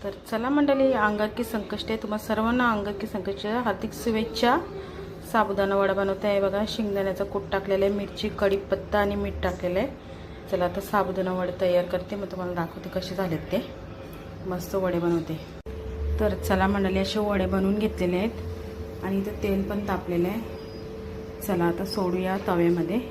तर चला मंडळी, अंगारकी संकष्टी तुम्हा सर्वांना अंगारकी संकष्टीच्या हार्दिक शुभेच्छा। साबुदाणा वडा बनवते आहे बघा। शेंगदाण्याचा कूट टाकलेला आहे, मिरची कढीपत्ता आणि मीठ टाकलेलं आहे। चला आता साबुदाणा वडे तयार करते, मग तुम्हाला दाखवते कसे झालेत ते। मस्त वडे बनवते। तर चला मंडळी, असे वडे बनवून घेतलेले आहेत आणि इथे तेल पण तापलेलं आहे। चला आता सोडूया तव्यामध्ये।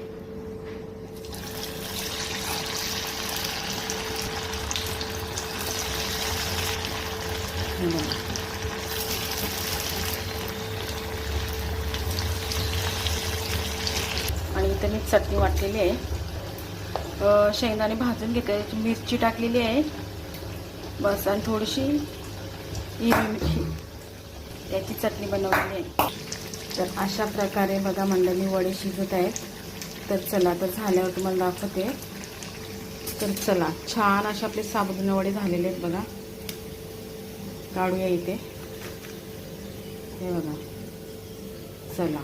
आणि इथे मी चटणी वाटलेली आहे, शेंगदाणे भाजून घेतले, मिरची टाकलेली आहे बस, आणि थोडीशी हिरवी मिरची त्याची चटणी बनवलेली आहे। तर अशा प्रकारे बघा मंडळी वडे शिजत आहेत। तर चला आता झाल्यावर तुम्हाला दाखवते। तर चला, छान असे आपले साबुदाणे वडे झालेले आहेत बघा। काढूया इथे, हे बघा। चला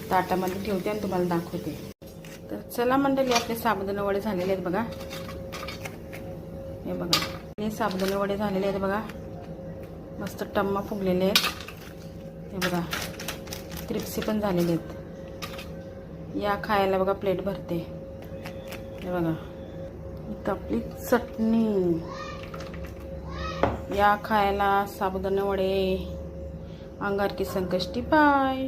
ताटामध्ये ठेवते आणि तुम्हाला दाखवते। तर चला मंडळी, आपले साबुदाणा वडे झालेले आहेत बघा। हे बघा, हे साबुदाणा वडे झालेले आहेत बघा। मस्त टम्मा फुगलेले आहेत, हे बघा। क्रिप्सी पण झालेले आहेत। या खायला बघा, प्लेट भरते। हे बघा, इथं आपली चटणी। या खायला साबुदाणा वडे। अंगारकी संकष्टी बाय।